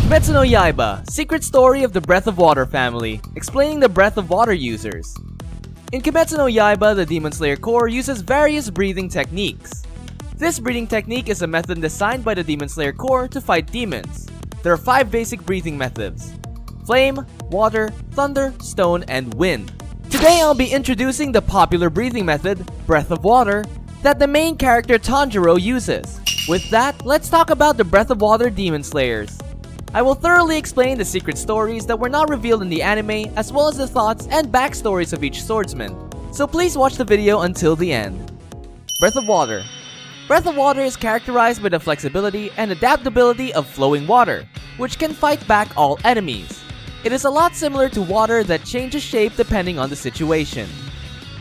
Kimetsu no Yaiba, Secret Story of the Breath of Water family, explaining the Breath of Water users. In Kimetsu no Yaiba, the Demon Slayer Corps uses various breathing techniques. This breathing technique is a method designed by the Demon Slayer Corps to fight demons. There are 5 basic breathing methods: flame, water, thunder, stone, and wind. Today I'll be introducing the popular breathing method, Breath of Water, that the main character Tanjiro uses. With that, let's talk about the Breath of Water Demon Slayers. I will thoroughly explain the secret stories that were not revealed in the anime, as well as the thoughts and backstories of each swordsman. So please watch the video until the end. Breath of Water. Breath of Water is characterized by the flexibility and adaptability of flowing water, which can fight back all enemies. It is a lot similar to water that changes shape depending on the situation.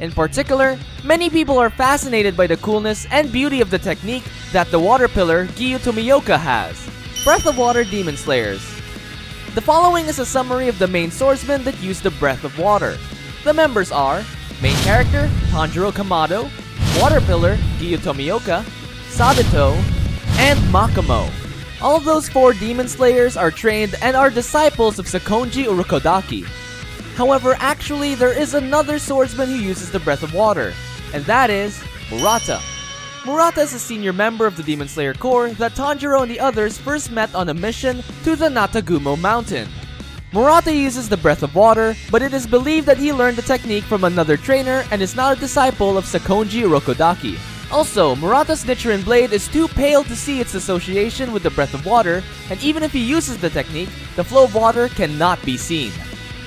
In particular, many people are fascinated by the coolness and beauty of the technique that the water pillar Giyu Tomioka has. Breath of Water Demon Slayers. The following is a summary of the main swordsmen that use the Breath of Water. The members are main character Tanjiro Kamado, water pillar Giyu Tomioka, Sabato, and Makamo. All of those 4 Demon Slayers are trained and are disciples of Sakonji Rokodaki. However, actually, there is another swordsman who uses the Breath of Water, and that is Murata. Murata is a senior member of the Demon Slayer Corps that Tanjiro and the others first met on a mission to the Natagumo mountain. Murata uses the Breath of Water, but it is believed that he learned the technique from another trainer and is not a disciple of Sakonji Rokodaki. Also, Murata's Nichiren blade is too pale to see its association with the Breath of Water, and even if he uses the technique, the flow of water cannot be seen.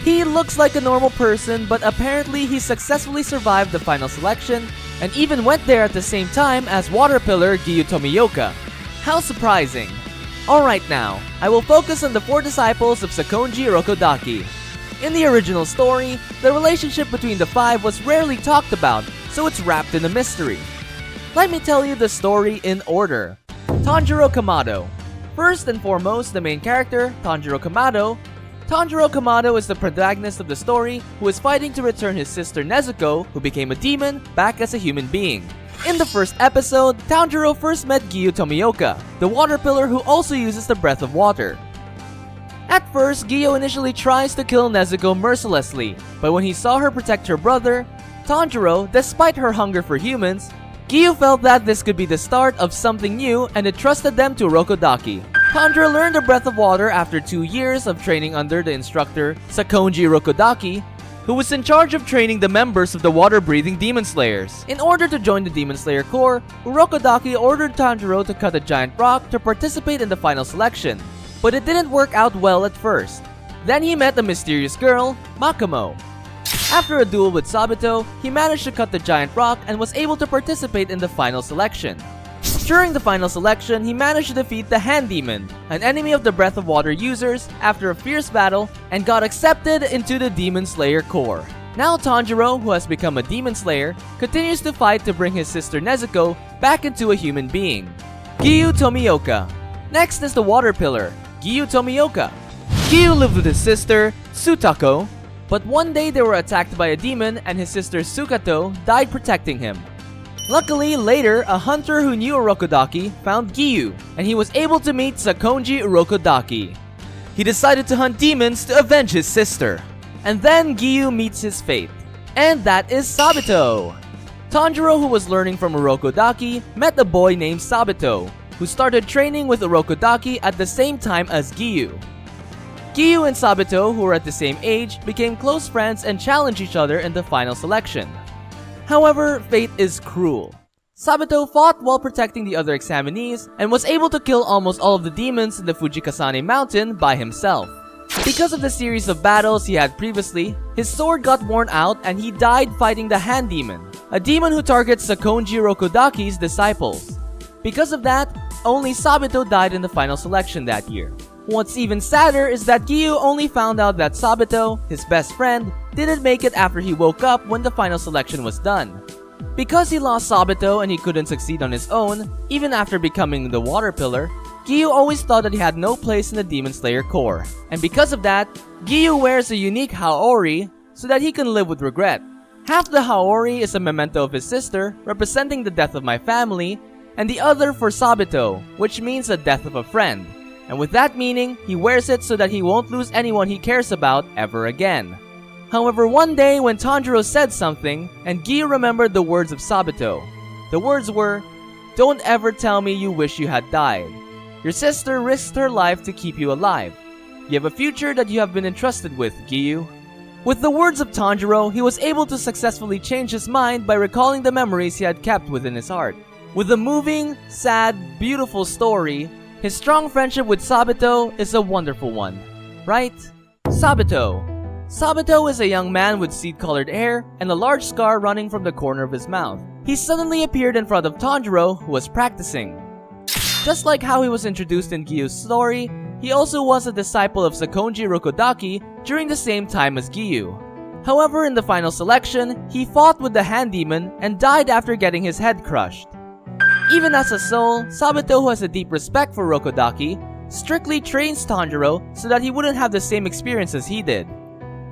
He looks like a normal person, but apparently he successfully survived the final selection and even went there at the same time as water pillar Giyu Tomioka. How surprising! Alright now, I will focus on the 4 disciples of Sakonji Rokodaki. In the original story, the relationship between the 5 was rarely talked about, so it's wrapped in a mystery. Let me tell you the story in order. Tanjiro Kamado. First and foremost, the main character, Tanjiro Kamado. Tanjiro Kamado is the protagonist of the story who is fighting to return his sister Nezuko, who became a demon, back as a human being. In the first episode, Tanjiro first met Giyu Tomioka, the water pillar who also uses the Breath of Water. At first, Giyu initially tries to kill Nezuko mercilessly, but when he saw her protect her brother, Tanjiro, despite her hunger for humans, Giyu felt that this could be the start of something new and entrusted them to Urokodaki. Tanjiro learned the Breath of Water after 2 years of training under the instructor Sakonji Rokodaki, who was in charge of training the members of the water-breathing Demon Slayers. In order to join the Demon Slayer Corps, Urokodaki ordered Tanjiro to cut a giant rock to participate in the final selection, but it didn't work out well at first. Then he met a mysterious girl, Makamo. After a duel with Sabato, he managed to cut the giant rock and was able to participate in the final selection. During the final selection, he managed to defeat the Hand Demon, an enemy of the Breath of Water users, after a fierce battle and got accepted into the Demon Slayer Corps. Now Tanjiro, who has become a Demon Slayer, continues to fight to bring his sister Nezuko back into a human being. Giyu Tomioka. Next is the water pillar, Giyu Tomioka. Giyu lived with his sister, Tsutako, but one day they were attacked by a demon and his sister Sukato died protecting him. Luckily, later, a hunter who knew Urokodaki found Giyu, and he was able to meet Sakonji Rokodaki. He decided to hunt demons to avenge his sister. And then Giyu meets his fate. And that is Sabato! Tanjiro, who was learning from Urokodaki, met a boy named Sabato, who started training with Urokodaki at the same time as Giyu. Giyu and Sabato, who were at the same age, became close friends and challenged each other in the final selection. However, fate is cruel. Sabato fought while protecting the other examinees and was able to kill almost all of the demons in the Fujikasane mountain by himself. Because of the series of battles he had previously, his sword got worn out and he died fighting the Hand Demon, a demon who targets Sakonji Rokodaki's disciples. Because of that, only Sabato died in the final selection that year. What's even sadder is that Giyu only found out that Sabato, his best friend, didn't make it after he woke up when the final selection was done. Because he lost Sabato and he couldn't succeed on his own, even after becoming the water pillar, Giyu always thought that he had no place in the Demon Slayer Corps. And because of that, Giyu wears a unique Haori so that he can live with regret. Half the Haori is a memento of his sister, representing the death of my family, and the other for Sabato, which means the death of a friend. and with that meaning, he wears it so that he won't lose anyone he cares about ever again. However, one day when Tanjiro said something, and Giyu remembered the words of Sabato. The words were, "Don't ever tell me you wish you had died. Your sister risked her life to keep you alive. You have a future that you have been entrusted with, Giyu." With the words of Tanjiro, he was able to successfully change his mind by recalling the memories he had kept within his heart. With a moving, sad, beautiful story, his strong friendship with Sabato is a wonderful one, right? Sabato. Sabato is a young man with seed-colored hair and a large scar running from the corner of his mouth. He suddenly appeared in front of Tanjiro, who was practicing. Just like how he was introduced in Giyu's story, he also was a disciple of Sakonji Rokodaki during the same time as Giyu. However, in the final selection, he fought with the hand demon and died after getting his head crushed. Even as a soul, Sabato, who has a deep respect for Rokodaki, strictly trains Tanjiro so that he wouldn't have the same experience as he did.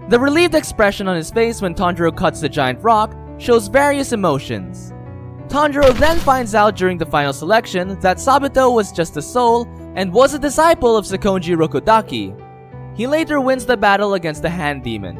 The relieved expression on his face when Tanjiro cuts the giant rock shows various emotions. Tanjiro then finds out during the final selection that Sabato was just a soul and was a disciple of Sakonji Rokodaki. He later wins the battle against the hand demon.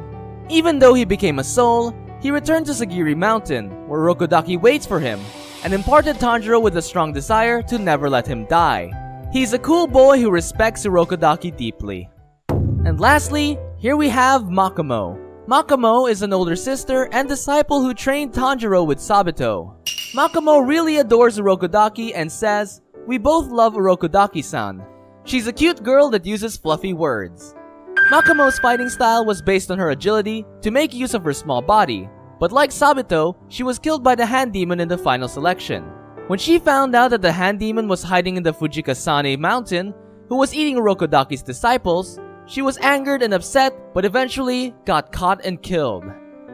Even though he became a soul, he returned to Sagiri Mountain, where Rokodaki waits for him, and imparted Tanjiro with a strong desire to never let him die. He's a cool boy who respects Urokodaki deeply. And lastly, here we have Makamo. Makamo is an older sister and disciple who trained Tanjiro with Sabato. Makamo really adores Urokodaki and says, "We both love Urokodaki-san. She's a cute girl that uses fluffy words." Makamo's fighting style was based on her agility to make use of her small body, but like Sabato, she was killed by the hand demon in the final selection. When she found out that the hand demon was hiding in the Fujikasane mountain, who was eating Urokodaki's disciples, she was angered and upset, but eventually got caught and killed.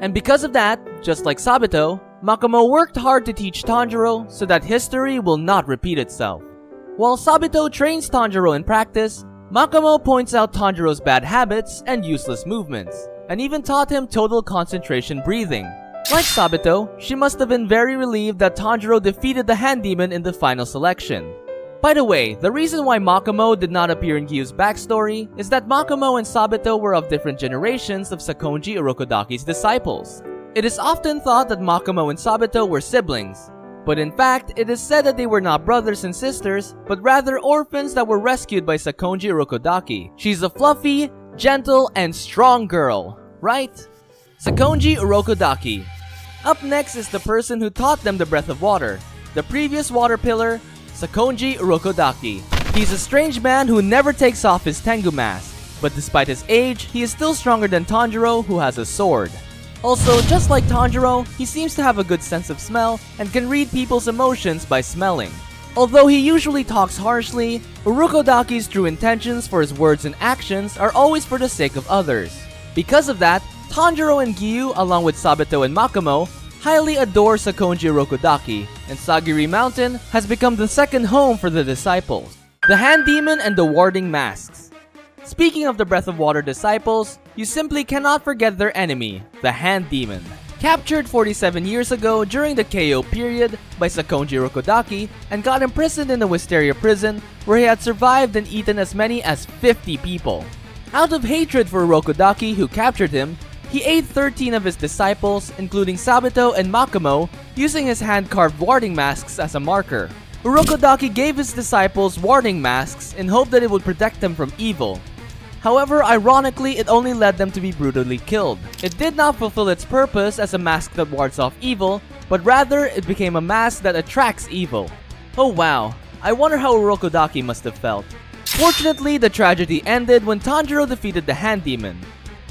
And because of that, just like Sabato, Makamo worked hard to teach Tanjiro so that history will not repeat itself. While Sabato trains Tanjiro in practice, Makamo points out Tanjiro's bad habits and useless movements, and even taught him total concentration breathing. Like Sabato, she must have been very relieved that Tanjiro defeated the hand demon in the final selection. By the way, the reason why Makamo did not appear in Giyu's backstory is that Makamo and Sabato were of different generations of Sakonji Rokodaki's disciples. It is often thought that Makamo and Sabato were siblings, but in fact, it is said that they were not brothers and sisters, but rather orphans that were rescued by Sakonji Rokodaki. She's a fluffy, gentle, and strong girl, right? Sakonji Rokodaki. Up next is the person who taught them the breath of water, the previous water pillar, Sakonji Rokodaki. He's a strange man who never takes off his Tengu mask, but despite his age, he is still stronger than Tanjiro, who has a sword. Also, just like Tanjiro, he seems to have a good sense of smell and can read people's emotions by smelling. Although he usually talks harshly, Urokodaki's true intentions for his words and actions are always for the sake of others. Because of that, Tanjiro and Giyu, along with Sabato and Makamo, highly adore Sakonji Rokodaki, and Sagiri Mountain has become the second home for the disciples. The Hand Demon and the Warding Masks. Speaking of the Breath of Water disciples, you simply cannot forget their enemy, the Hand Demon. Captured 47 years ago during the KO period by Sakonji Rokodaki and got imprisoned in the Wisteria prison where he had survived and eaten as many as 50 people. Out of hatred for Urokodaki, who captured him, he ate 13 of his disciples, including Sabato and Makamo, using his hand-carved warding masks as a marker. Urokodaki gave his disciples warding masks in hope that it would protect them from evil. However, ironically, it only led them to be brutally killed. It did not fulfill its purpose as a mask that wards off evil, but rather it became a mask that attracts evil. Oh wow, I wonder how Urokodaki must have felt. Fortunately, the tragedy ended when Tanjiro defeated the Hand Demon.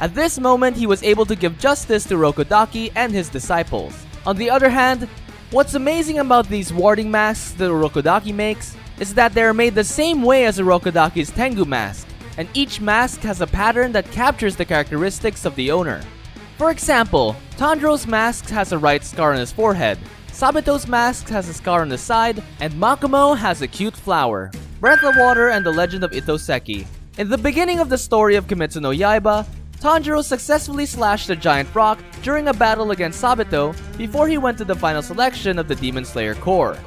At this moment, he was able to give justice to Urokodaki and his disciples. On the other hand, what's amazing about these warding masks that Urokodaki makes is that they are made the same way as Urokodaki's Tengu mask, and each mask has a pattern that captures the characteristics of the owner. For example, Tanjiro's mask has a right scar on his forehead, Sabato's mask has a scar on the side, and Makamo has a cute flower. Breath of Water and the Legend of Itoseki. In the beginning of the story of Kimetsu no Yaiba, Tanjiro successfully slashed a giant rock during a battle against Sabato before he went to the final selection of the Demon Slayer Corps.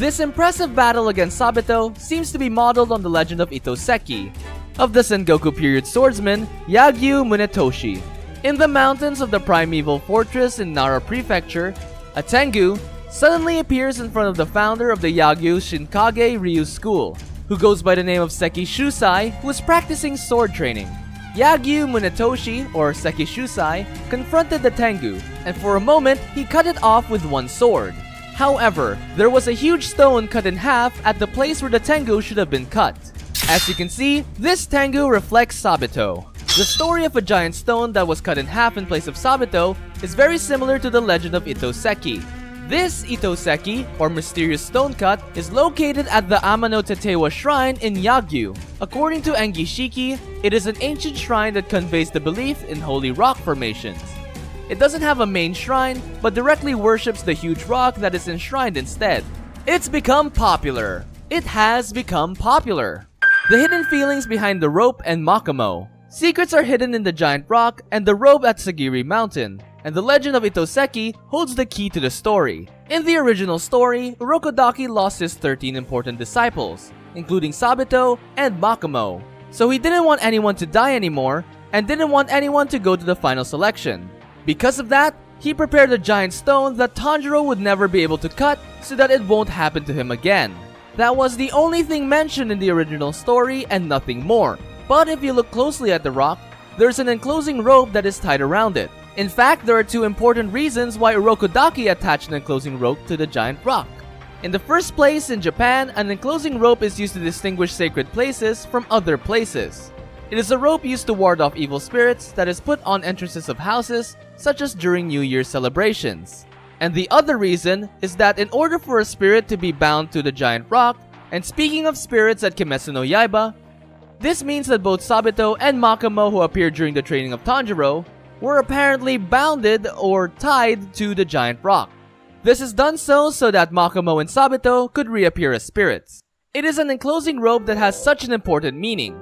This impressive battle against Sabato seems to be modeled on the Legend of Itoseki, of the Sengoku period swordsman Yagyu Munetoshi. In the mountains of the primeval fortress in Nara Prefecture, a Tengu suddenly appears in front of the founder of the Yagyu Shinkage Ryu School, who goes by the name of Seki Shusai, who is practicing sword training. Yagyu Munetoshi, or Seki Shusai, confronted the Tengu, and for a moment he cut it off with one sword. However, there was a huge stone cut in half at the place where the Tengu should have been cut. As you can see, this Tengu reflects Sabato. The story of a giant stone that was cut in half in place of Sabato is very similar to the Legend of Itoseki. This Itoseki, or mysterious stone cut, is located at the Amano Tetewa Shrine in Yagyu. According to Engishiki, it is an ancient shrine that conveys the belief in holy rock formations. It doesn't have a main shrine, but directly worships the huge rock that is enshrined instead. It's become popular. It has become popular. The hidden feelings behind the rope and Makamo. Secrets are hidden in the giant rock and the rope at Sagiri Mountain, and the Legend of Itoseki holds the key to the story. In the original story, Urokodaki lost his 13 important disciples, including Sabato and Makamo. So he didn't want anyone to die anymore, and didn't want anyone to go to the final selection. Because of that, he prepared a giant stone that Tanjiro would never be able to cut so that it won't happen to him again. That was the only thing mentioned in the original story and nothing more. But if you look closely at the rock, there's an enclosing rope that is tied around it. In fact, there are two important reasons why Urokodaki attached an enclosing rope to the giant rock. In the first place, in Japan, an enclosing rope is used to distinguish sacred places from other places. It is a rope used to ward off evil spirits that is put on entrances of houses, such as during New Year's celebrations. And the other reason is that in order for a spirit to be bound to the giant rock, and speaking of spirits at Kimetsu no Yaiba, this means that both Sabato and Makamo, who appeared during the training of Tanjiro, were apparently bounded or tied to the giant rock. This is done so that Makamo and Sabato could reappear as spirits. It is an enclosing rope that has such an important meaning.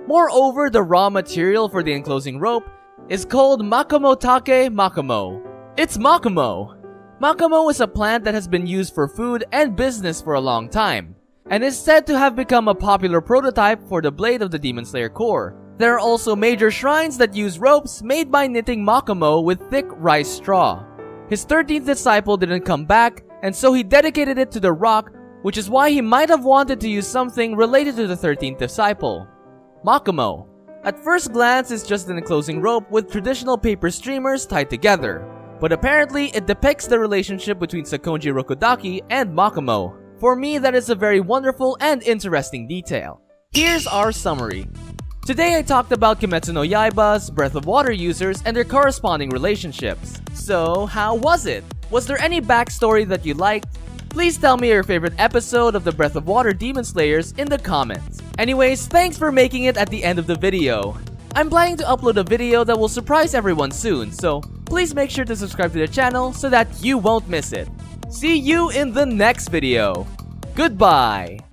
Moreover, the raw material for the enclosing rope is called Makamo Take Makamo. It's Makamo! Makamo is a plant that has been used for food and business for a long time, and is said to have become a popular prototype for the blade of the Demon Slayer core. There are also major shrines that use ropes made by knitting Makamo with thick rice straw. His 13th disciple didn't come back, and so he dedicated it to the rock, which is why he might have wanted to use something related to the 13th disciple. Makamo, at first glance, is just an enclosing rope with traditional paper streamers tied together, but apparently it depicts the relationship between Sakonji Rokodaki and Makamo. For me, that is a very wonderful and interesting detail. Here's our summary. Today I talked about Kimetsu no Yaiba's Breath of Water users and their corresponding relationships. So, how was it? Was there any backstory that you liked? Please tell me your favorite episode of the Breath of Water Demon Slayers in the comments. Anyways, thanks for making it at the end of the video. I'm planning to upload a video that will surprise everyone soon, so please make sure to subscribe to the channel so that you won't miss it. See you in the next video. Goodbye!